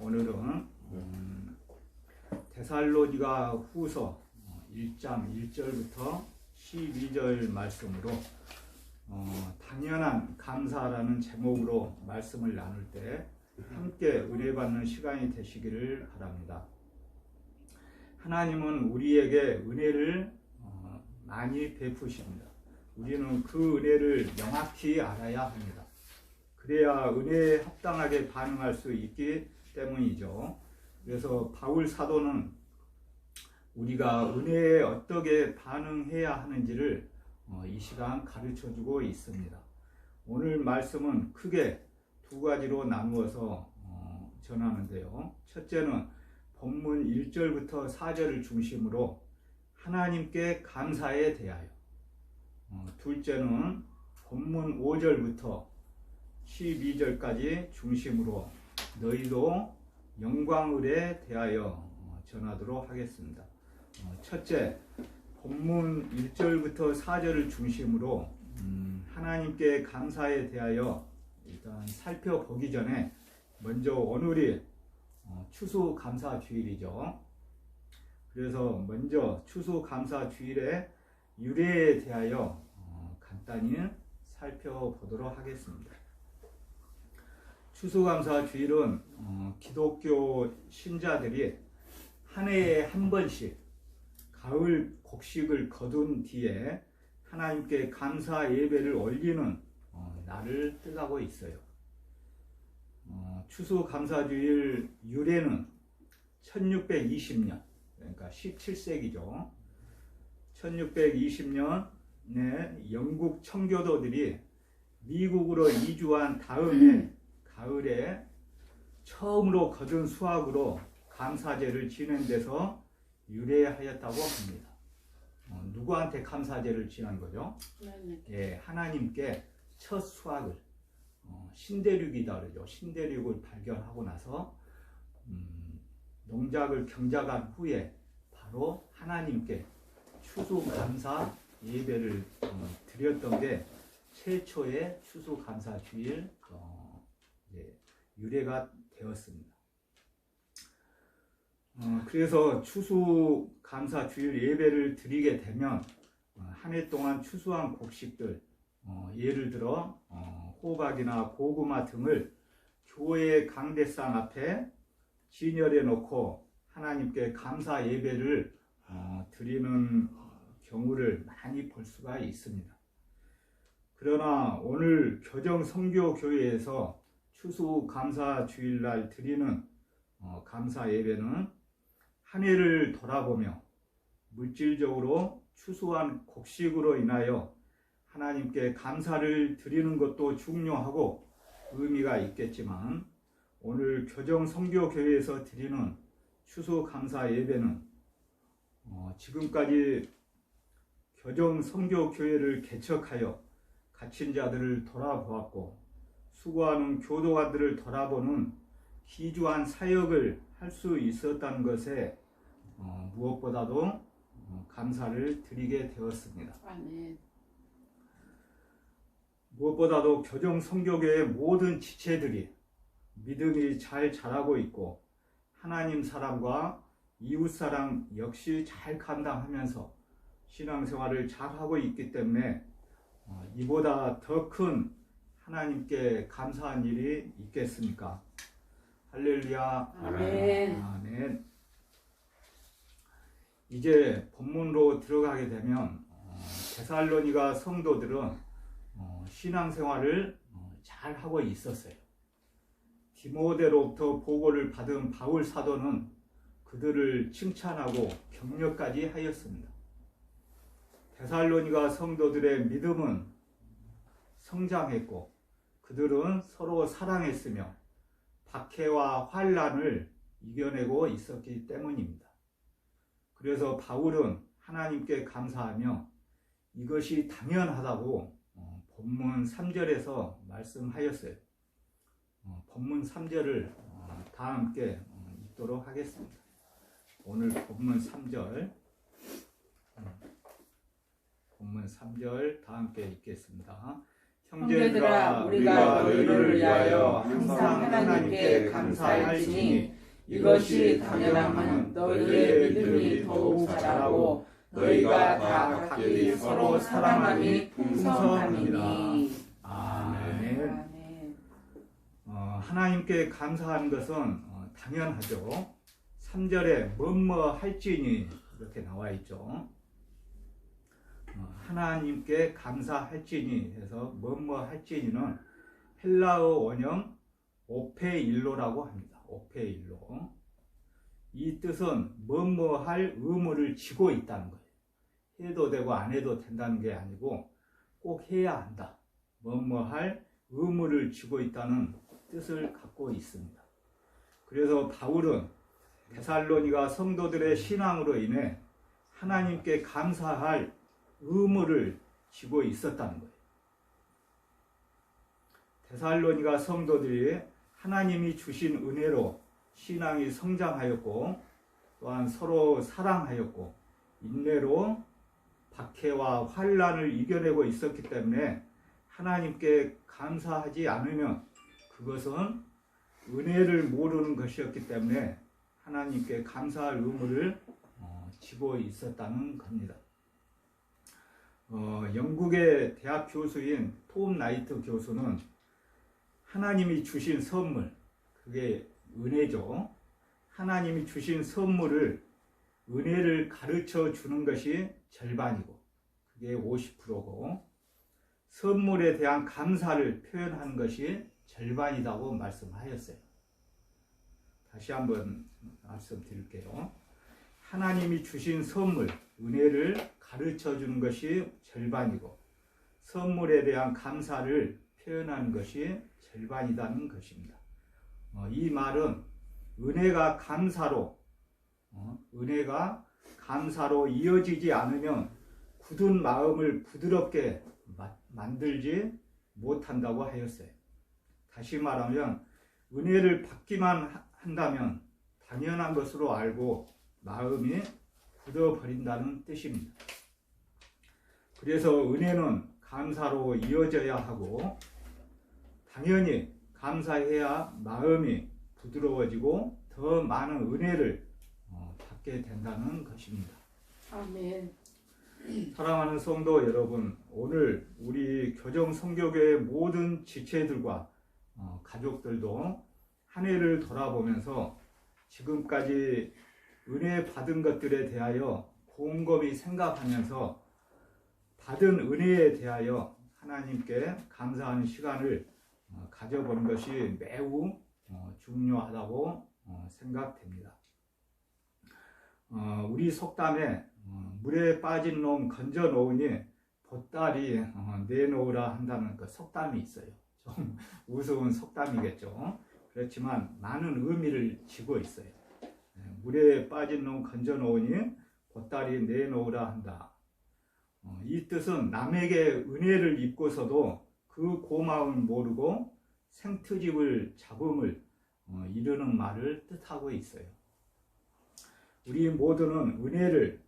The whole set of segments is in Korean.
오늘은 데살로니가 후서 1장 1절부터 12절 말씀으로 당연한 감사라는 제목으로 말씀을 나눌 때 함께 은혜받는 시간이 되시기를 바랍니다. 하나님은 우리에게 은혜를 많이 베푸십니다. 우리는 그 은혜를 명확히 알아야 합니다. 그래야 은혜에 합당하게 반응할 수 있기 때문이죠. 그래서 바울 사도는 우리가 은혜에 어떻게 반응해야 하는지를 이 시간 가르쳐주고 있습니다. 오늘 말씀은 크게 두 가지로 나누어서 전하는데요. 첫째는 본문 1절부터 4절을 중심으로 하나님께 감사에 대하여, 둘째는 본문 5절부터 12절까지 중심으로 너희도 영광을에 대하여 전하도록 하겠습니다. 첫째, 본문 1절부터 4절을 중심으로 하나님께 감사에 대하여 일단 살펴보기 전에 먼저 오늘이 추수감사주일이죠. 그래서 먼저 추수감사주일의 유래에 대하여 간단히 살펴보도록 하겠습니다. 추수감사주일은 기독교 신자들이 한 해에 한 번씩 가을 곡식을 거둔 뒤에 하나님께 감사 예배를 올리는 날을 뜻하고 있어요. 추수감사주일 유래는 1620년, 그러니까 17세기죠. 1620년에 영국 청교도들이 미국으로 이주한 다음에 가을에 처음으로 거둔 수확으로 감사제를 지낸 데서 유래하였다고 합니다. 누구한테 감사제를 지낸 거죠? 예, 하나님께 첫 수확을 신대륙이다 그러죠. 신대륙을 발견하고 나서 농작을 경작한 후에 바로 하나님께 추수감사 예배를 드렸던 게 최초의 추수감사주일 유래가 되었습니다. 그래서 추수감사주일 예배를 드리게 되면 한 해 동안 추수한 곡식들, 예를 들어 호박이나 고구마 등을 교회 강대상 앞에 진열해 놓고 하나님께 감사 예배를 드리는 경우를 많이 볼 수가 있습니다. 그러나 오늘 교정선교교회에서 추수감사주일날 드리는 감사 예배는 한 해를 돌아보며 물질적으로 추수한 곡식으로 인하여 하나님께 감사를 드리는 것도 중요하고 의미가 있겠지만, 오늘 교정선교교회에서 드리는 추수감사 예배는 지금까지 교정선교교회를 개척하여 갇힌 자들을 돌아보았고 수고하는 교도관들을 돌아보는 기주한 사역을 할 수 있었다는 것에 무엇보다도 감사를 드리게 되었습니다. 아멘. 무엇보다도 교정선교교의 모든 지체들이 믿음이 잘 자라고 있고 하나님 사랑과 이웃 사랑 역시 잘 감당하면서 신앙생활을 잘하고 있기 때문에 이보다 더 큰 하나님께 감사한 일이 있겠습니까? 할렐루야. 아멘. 아멘. 이제 본문으로 들어가게 되면 데살로니가 성도들은 신앙생활을 잘 하고 있었어요. 디모데로부터 보고를 받은 바울 사도는 그들을 칭찬하고 격려까지 하였습니다. 데살로니가 성도들의 믿음은 성장했고 그들은 서로 사랑했으며 박해와 환난을 이겨내고 있었기 때문입니다. 그래서 바울은 하나님께 감사하며 이것이 당연하다고 본문 3절에서 말씀하였어요. 본문 3절을 다 함께 읽도록 하겠습니다. 오늘 본문 3절 다 함께 읽겠습니다. 형제들아 우리가 너희를 위하여 항상 하나님께 감사할지니 이것이 당연함은 너희의 믿음이 더욱 자라고 너희가 다 각기 서로 사랑함이 풍성함이니. 아멘. 하나님께 감사하는 것은 당연하죠. 3절에 뭐뭐 할지니 이렇게 나와 있죠. 하나님께 감사할지니 해서 뭐뭐 할지니는 헬라어 원형 오페일로라고 합니다. 오페일로. 이 뜻은 뭐뭐 할 의무를 지고 있다는 거예요. 해도 되고 안 해도 된다는 게 아니고 꼭 해야 한다. 뭐뭐 할 의무를 지고 있다는 뜻을 갖고 있습니다. 그래서 바울은 데살로니가 성도들의 신앙으로 인해 하나님께 감사할 의무를 지고 있었다는 거예요. 데살로니가 성도들이 하나님이 주신 은혜로 신앙이 성장하였고 또한 서로 사랑하였고 인내로 박해와 환난을 이겨내고 있었기 때문에 하나님께 감사하지 않으면 그것은 은혜를 모르는 것이었기 때문에 하나님께 감사할 의무를 지고 있었다는 겁니다. 영국의 대학 교수인 톰 나이트 교수는 하나님이 주신 선물, 그게 은혜죠. 하나님이 주신 선물을 은혜를 가르쳐 주는 것이 절반이고 그게 50%고 선물에 대한 감사를 표현하는 것이 절반이라고 말씀하였어요. 다시 한번 말씀드릴게요. 하나님이 주신 선물, 은혜를 가르쳐 주는 것이 절반이고 선물에 대한 감사를 표현하는 것이 절반이라는 것입니다. 이 말은 은혜가 감사로 이어지지 않으면 굳은 마음을 부드럽게 만들지 못한다고 하였어요. 다시 말하면 은혜를 받기만 한다면 당연한 것으로 알고 마음이 굳어버린다는 뜻입니다. 그래서 은혜는 감사로 이어져야 하고 당연히 감사해야 마음이 부드러워지고 더 많은 은혜를 받게 된다는 것입니다. 아멘. 사랑하는 성도 여러분, 오늘 우리 교정 성교교회 모든 지체들과 가족들도 한 해를 돌아보면서 지금까지 은혜 받은 것들에 대하여 곰곰이 생각하면서 받은 은혜에 대하여 하나님께 감사하는 시간을 가져보는 것이 매우 중요하다고 생각됩니다. 우리 속담에 물에 빠진 놈 건져 놓으니 보따리 내놓으라 한다는 그 속담이 있어요. 좀 우스운 속담이겠죠. 그렇지만 많은 의미를 지고 있어요. 물에 빠진 놈 건져 놓으니 보따리 내놓으라 한다. 이 뜻은 남에게 은혜를 입고서도 그 고마움을 모르고 생트집을 잡음을 이르는 말을 뜻하고 있어요. 우리 모두는 은혜를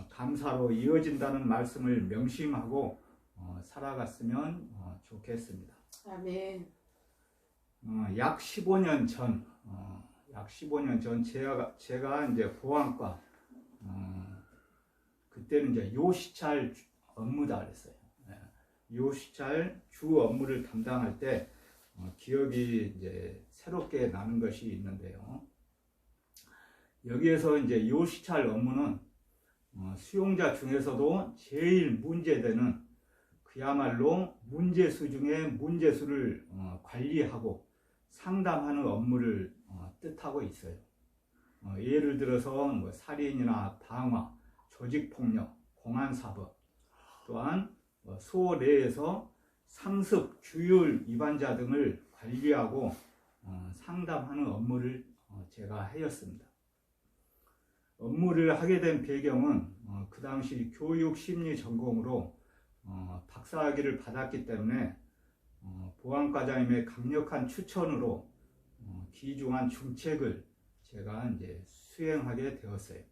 감사로 이어진다는 말씀을 명심하고 살아갔으면 좋겠습니다. 아멘. 약 15년 전 제가 이제 보안과 그때는 이제 요시찰 업무다 그랬어요. 요시찰 주 업무를 담당할 때 기억이 이제 새롭게 나는 것이 있는데요. 여기에서 이제 요시찰 업무는 수용자 중에서도 제일 문제되는 그야말로 문제수 중에 문제수를 관리하고 상담하는 업무를 뜻하고 있어요. 예를 들어서 뭐 살인이나 방화, 조직폭력, 공안사법, 또한 소 내에서 상습, 규율 위반자 등을 관리하고 상담하는 업무를 제가 하였습니다. 업무를 하게 된 배경은 그 당시 교육심리 전공으로 박사학위를 받았기 때문에 보안과장님의 강력한 추천으로 귀중한 중책을 제가 이제 수행하게 되었어요.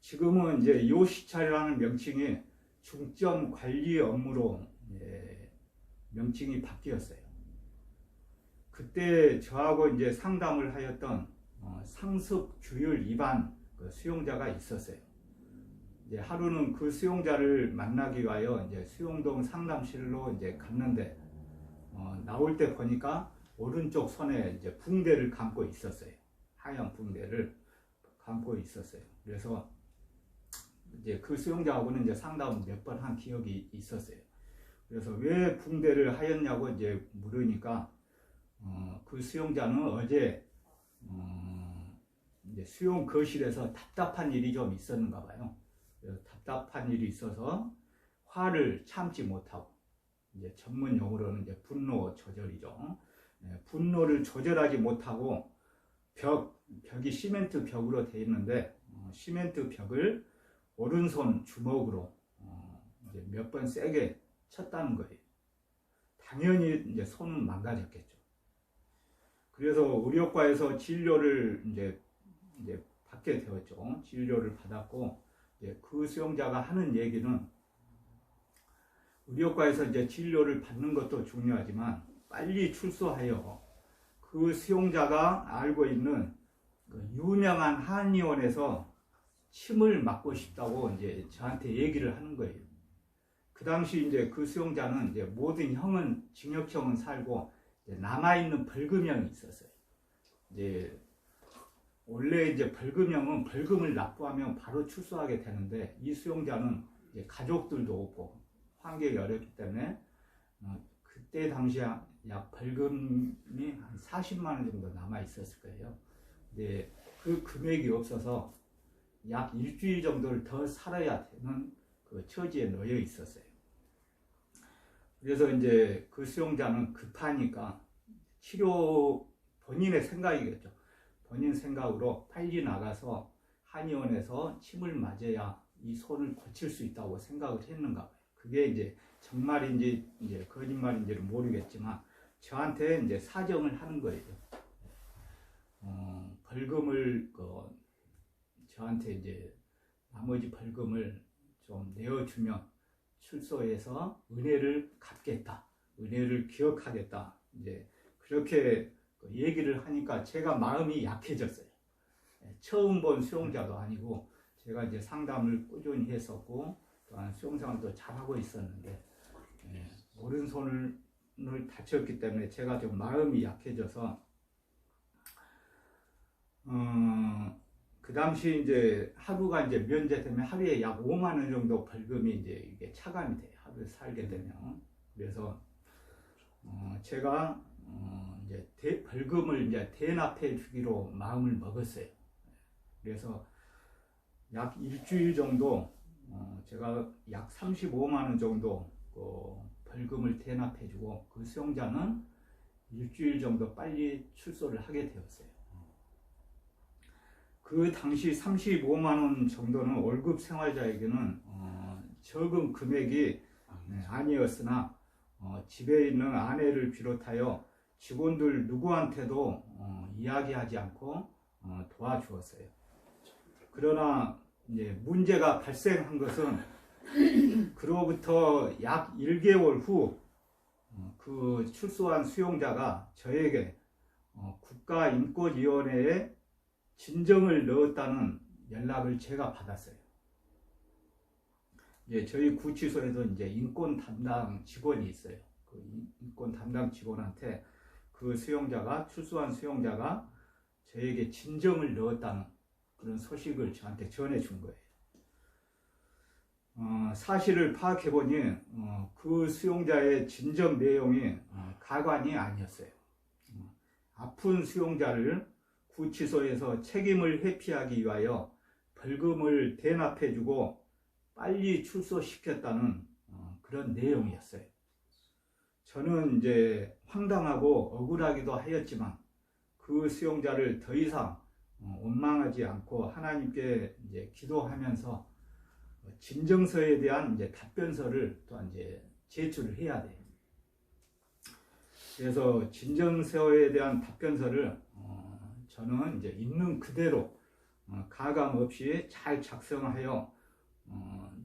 지금은 이제 요시찰이라는 명칭이 중점 관리 업무로 명칭이 바뀌었어요. 그때 저하고 이제 상담을 하였던 상습 규율 위반 그 수용자가 있었어요. 이제 하루는 그 수용자를 만나기 위하여 이제 수용동 상담실로 이제 갔는데 나올 때 보니까 오른쪽 손에 이제 붕대를 감고 있었어요. 하얀 붕대를 감고 있었어요. 그래서 이제 그 수용자하고는 이제 상담을 몇 번 한 기억이 있었어요. 그래서 왜 붕대를 하였냐고 이제 물으니까 그 수용자는 어제 이제 수용 거실에서 답답한 일이 좀 있었는가 봐요. 그래서 답답한 일이 있어서 화를 참지 못하고, 이제 전문 용어로는 이제 분노 조절이죠. 분노를 조절하지 못하고 벽이 시멘트 벽으로 되어 있는데 시멘트 벽을 오른손 주먹으로 이제 몇 번 세게 쳤다는 거예요. 당연히 이제 손은 망가졌겠죠. 그래서 의료과에서 진료를 이제 받게 되었죠. 진료를 받았고, 이제 그 수용자가 하는 얘기는 의료과에서 이제 진료를 받는 것도 중요하지만 빨리 출소하여 그 수용자가 알고 있는 그 유명한 한의원에서 침을 맞고 싶다고 이제 저한테 얘기를 하는 거예요. 그 당시 이제 그 수용자는 이제 모든 형은 징역형은 살고 이제 남아있는 벌금형이 있었어요. 이제 원래 이제 벌금형은 벌금을 납부하면 바로 출소하게 되는데, 이 수용자는 이제 가족들도 없고 환경이 어렵기 때문에 그때 당시에 약 벌금이 한 40만 원 정도 남아 있었을 거예요. 이제 그 금액이 없어서 약 일주일 정도를 더 살아야 되는 그 처지에 놓여 있었어요. 그래서 이제 그 수용자는 급하니까 본인의 생각이겠죠. 본인 생각으로 빨리 나가서 한의원에서 침을 맞아야 이 손을 고칠 수 있다고 생각을 했는가 봐요. 그게 이제 정말인지 이제 거짓말인지는 모르겠지만 저한테 이제 사정을 하는 거예요. 벌금을 저한테 이제 나머지 벌금을 좀 내어주면 출소해서 은혜를 갚겠다, 은혜를 기억하겠다, 이제 그렇게 얘기를 하니까 제가 마음이 약해졌어요. 처음 본 수용자도 아니고 제가 이제 상담을 꾸준히 했었고 또한 수용생활도 잘하고 있었는데 오른손을 다쳤기 때문에 제가 좀 마음이 약해져서 그 당시 이제 하루가 이제 면제되면 하루에 약 5만 원 정도 벌금이 이제 이게 차감이 돼요. 하루에 살게 되면. 그래서 제가 이제 벌금을 이제 대납해 주기로 마음을 먹었어요. 그래서 약 일주일 정도 제가 약 35만 원 정도 벌금을 대납해 주고 그 수용자는 일주일 정도 빨리 출소를 하게 되었어요. 그 당시 35만 원 정도는 월급 생활자에게는 적은 금액이 아니었으나 집에 있는 아내를 비롯하여 직원들 누구한테도 이야기하지 않고 도와주었어요. 그러나 이제 문제가 발생한 것은 그로부터 약 1개월 후 그 출소한 수용자가 저에게 국가인권위원회에 진정을 넣었다는 연락을 제가 받았어요. 이제 저희 구치소에도 이제 인권 담당 직원이 있어요. 그 인권 담당 직원한테 그 수용자가 출소한 수용자가 저에게 진정을 넣었다는 그런 소식을 저한테 전해준 거예요. 사실을 파악해 보니 그 수용자의 진정 내용이 가관이 아니었어요. 아픈 수용자를 구치소에서 책임을 회피하기 위하여 벌금을 대납해주고 빨리 출소시켰다는 그런 내용이었어요. 저는 이제 황당하고 억울하기도 하였지만 그 수용자를 더 이상 원망하지 않고 하나님께 이제 기도하면서 진정서에 대한 이제 답변서를 또한 이제 제출을 해야 돼요. 그래서 진정서에 대한 답변서를 저는 이제 있는 그대로 가감 없이 잘 작성하여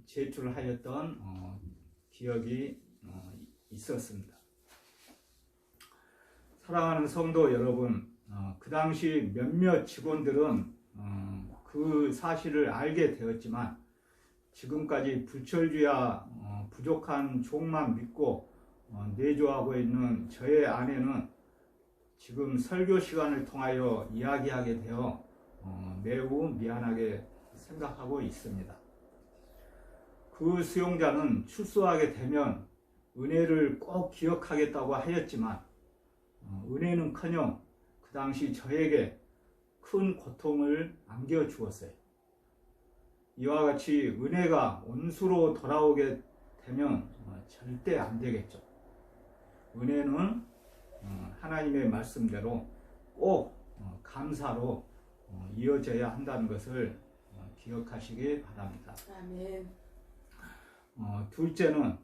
제출하였던 기억이 있었습니다. 사랑하는 성도 여러분, 그 당시 몇몇 직원들은 그 사실을 알게 되었지만 지금까지 불철주야 부족한 종만 믿고 내조하고 있는 저의 아내는 지금 설교 시간을 통하여 이야기하게 되어 매우 미안하게 생각하고 있습니다. 그 수용자는 출소하게 되면 은혜를 꼭 기억하겠다고 하였지만 은혜는커녕 그 당시 저에게 큰 고통을 안겨주었어요. 이와 같이 은혜가 온수로 돌아오게 되면 절대 안 되겠죠. 은혜는 하나님의 말씀대로 꼭 감사로 이어져야 한다는 것을 기억하시기 바랍니다. 아멘. 둘째는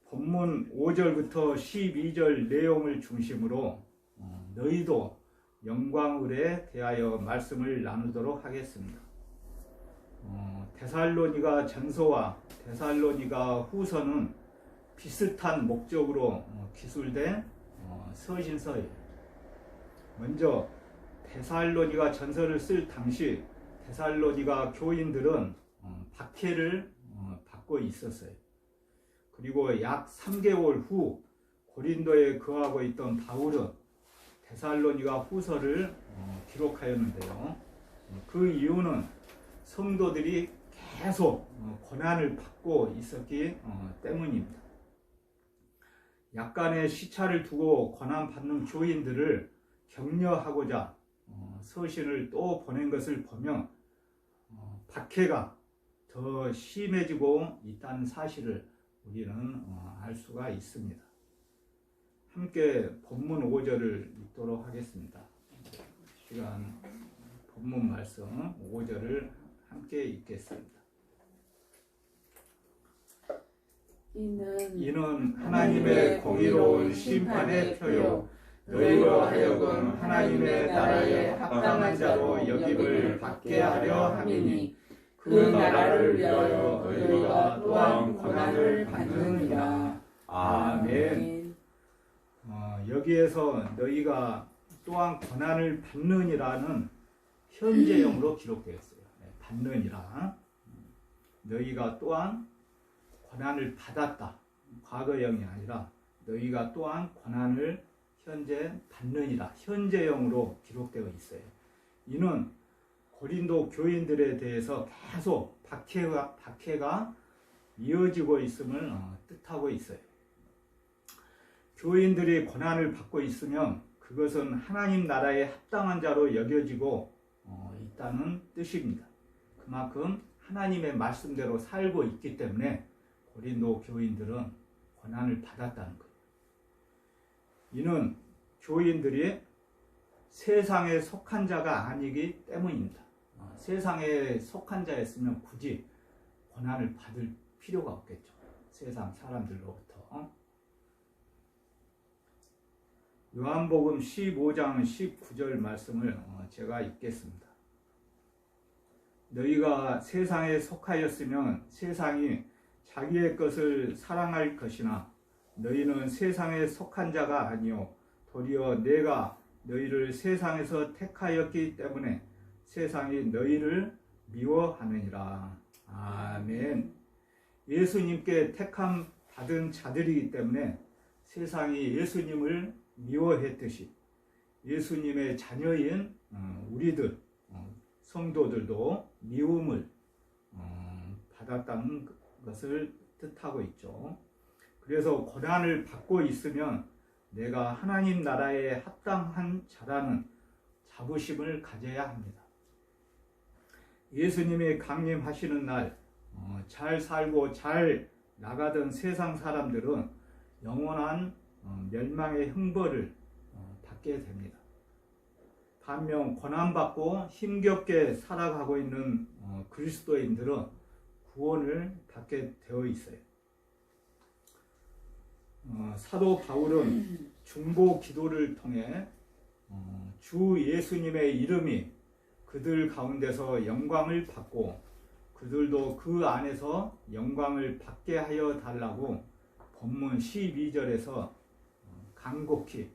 본문 5절부터 12절 내용을 중심으로 너희도 영광을에 대하여 말씀을 나누도록 하겠습니다. 데살로니가 전서와 데살로니가 후서는 비슷한 목적으로 기술된 서신서예요. 먼저 데살로니가 전서를 쓸 당시 데살로니가 교인들은 박해를 받고 있었어요. 그리고 약 3개월 후 고린도에 거하고 있던 바울은 데살로니가 후서를 기록하였는데요. 그 이유는 성도들이 계속 고난을 받고 있었기 때문입니다. 약간의 시차를 두고 고난받는 교인들을 격려하고자 서신을 또 보낸 것을 보면 박해가 더 심해지고 있다는 사실을 우리는 알 수가 있습니다. 함께 본문 5절을 읽도록 하겠습니다. 시간 본문 말씀 5절을 함께 읽겠습니다. 이는 하나님의 공의로운 심판의 표요 너희로 하여금 하나님의 나라에 합당한 자로 여김을 받게 하려 함이니 그 나라를 위하여 너희가 또한 고난을 받느니라. 아멘. 여기에서 너희가 또한 고난을 받느니라는 현재형으로 기록되어 있어요. 받느니라. 너희가 또한 고난을 받았다. 과거형이 아니라 너희가 또한 고난을 현재 받느니라. 현재형으로 기록되어 있어요. 이는 고린도 교인들에 대해서 계속 박해가 이어지고 있음을 뜻하고 있어요. 교인들이 고난을 받고 있으면 그것은 하나님 나라에 합당한 자로 여겨지고 있다는 뜻입니다. 그만큼 하나님의 말씀대로 살고 있기 때문에 고린도 교인들은 고난을 받았다는 거예요. 이는 교인들이 세상에 속한 자가 아니기 때문입니다. 세상에 속한 자였으면 굳이 고난을 받을 필요가 없겠죠. 세상 사람들로부터. 요한복음 15장 19절 말씀을 제가 읽겠습니다. 너희가 세상에 속하였으면 세상이 자기의 것을 사랑할 것이나 너희는 세상에 속한 자가 아니요 도리어 내가 너희를 세상에서 택하였기 때문에 세상이 너희를 미워하느니라. 아멘. 예수님께 택함 받은 자들이기 때문에 세상이 예수님을 미워했듯이 예수님의 자녀인 우리들 성도들도 미움을 받았다는 것을 뜻하고 있죠. 그래서 고난을 받고 있으면 내가 하나님 나라에 합당한 자라는 자부심을 가져야 합니다. 예수님이 강림하시는 날 잘 살고 잘 나가던 세상 사람들은 영원한 멸망의 형벌을 받게 됩니다. 반면 고난받고 힘겹게 살아가고 있는 그리스도인들은 구원을 받게 되어 있어요. 사도 바울은 중보 기도를 통해 주 예수님의 이름이 그들 가운데서 영광을 받고 그들도 그 안에서 영광을 받게 하여 달라고 본문 12절에서 간곡히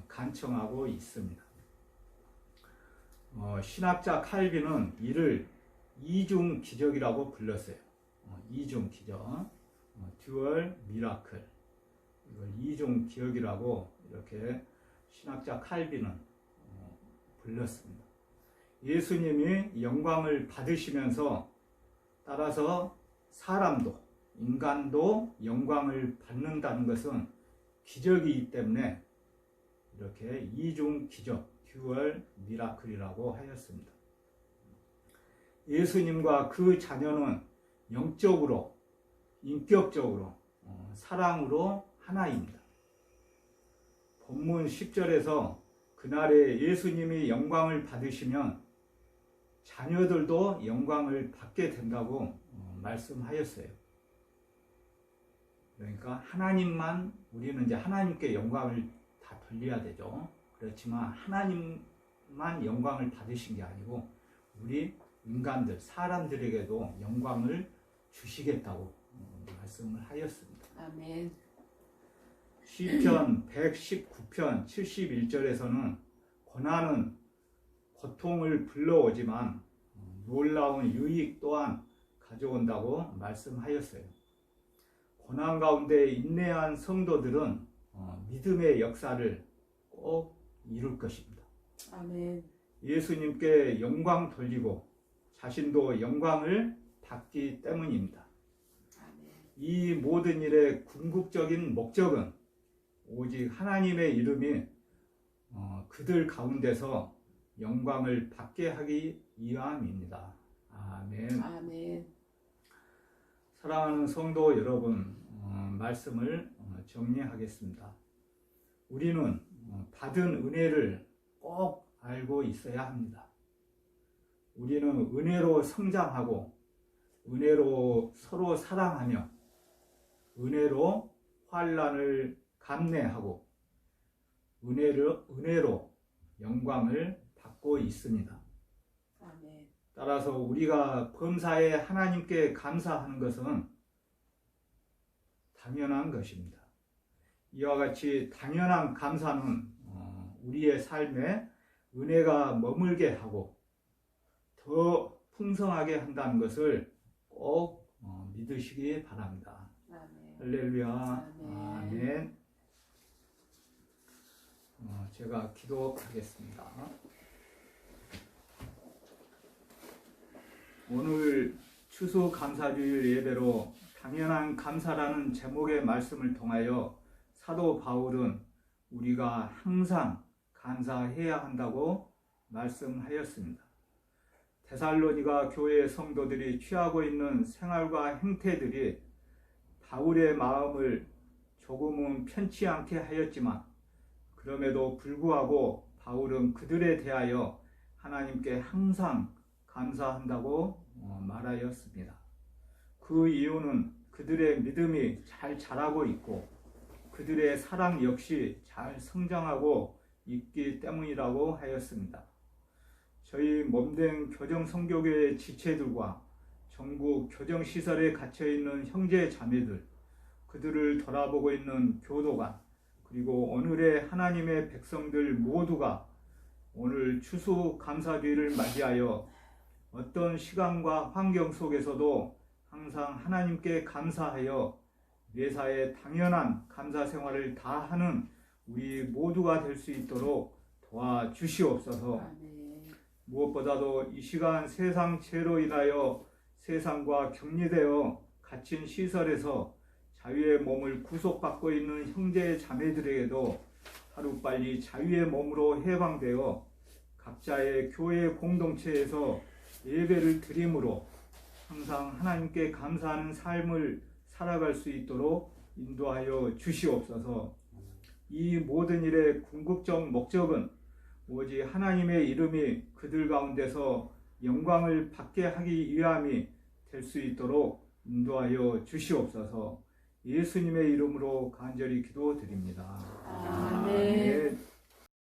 간청하고 있습니다. 신학자 칼빈은 이를 이중 기적이라고 불렀어요. 이중 기적, 듀얼 미라클, 이걸 이중 기적이라고 이렇게 신학자 칼빈은 불렀습니다. 예수님이 영광을 받으시면서 따라서 사람도, 인간도 영광을 받는다는 것은 기적이기 때문에 이렇게 이중 기적, 듀얼 미라클이라고 하였습니다. 예수님과 그 자녀는 영적으로, 인격적으로, 사랑으로 하나입니다. 본문 10절에서 그날에 예수님이 영광을 받으시면 자녀들도 영광을 받게 된다고 말씀하였어요. 그러니까 하나님만, 우리는 이제 하나님께 영광을 다 돌려야 되죠. 그렇지만 하나님만 영광을 받으신 게 아니고 우리 인간들, 사람들에게도 영광을 주시겠다고 말씀을 하였습니다. 아멘. 시편 119편 71절에서는 고난은 고통을 불러오지만 놀라운 유익 또한 가져온다고 말씀하였어요. 고난 가운데 인내한 성도들은 믿음의 역사를 꼭 이룰 것입니다. 아멘. 예수님께 영광 돌리고 자신도 영광을 받기 때문입니다. 아멘. 이 모든 일의 궁극적인 목적은 오직 하나님의 이름이 그들 가운데서 영광을 받게 하기 위함입니다. 아멘. 아멘. 사랑하는 성도 여러분, 말씀을 정리하겠습니다. 우리는 받은 은혜를 꼭 알고 있어야 합니다. 우리는 은혜로 성장하고 은혜로 서로 사랑하며 은혜로 환난을 감내하고 은혜로 영광을 받고 있습니다. 아멘. 따라서 우리가 범사에 하나님께 감사하는 것은 당연한 것입니다. 이와 같이 당연한 감사는 우리의 삶에 은혜가 머물게 하고 더 풍성하게 한다는 것을 꼭 믿으시기 바랍니다. 아멘. 할렐루야. 아멘. 아멘. 제가 기도하겠습니다. 오늘 추수감사주일 예배로 당연한 감사라는 제목의 말씀을 통하여 사도 바울은 우리가 항상 감사해야 한다고 말씀하였습니다. 데살로니가 교회 성도들이 취하고 있는 생활과 행태들이 바울의 마음을 조금은 편치 않게 하였지만 그럼에도 불구하고 바울은 그들에 대하여 하나님께 항상 감사한다고 말하였습니다. 그 이유는 그들의 믿음이 잘 자라고 있고 그들의 사랑 역시 잘 성장하고 있기 때문이라고 하였습니다. 저희 몸된 교정선교교회 지체들과 전국 교정시설에 갇혀있는 형제 자매들, 그들을 돌아보고 있는 교도관, 그리고 오늘의 하나님의 백성들 모두가 오늘 추수감사주일을 맞이하여 어떤 시간과 환경 속에서도 항상 하나님께 감사하여 매사에 당연한 감사 생활을 다하는 우리 모두가 될 수 있도록 도와주시옵소서. 아멘. 무엇보다도 이 시간 세상 죄로 인하여 세상과 격리되어 갇힌 시설에서 자유의 몸을 구속받고 있는 형제 자매들에게도 하루빨리 자유의 몸으로 해방되어 각자의 교회 공동체에서 예배를 드림으로 항상 하나님께 감사하는 삶을 살아갈 수 있도록 인도하여 주시옵소서. 이 모든 일의 궁극적 목적은 오직 하나님의 이름이 그들 가운데서 영광을 받게 하기 위함이 될 수 있도록 인도하여 주시옵소서. 예수님의 이름으로 간절히 기도드립니다. 아멘.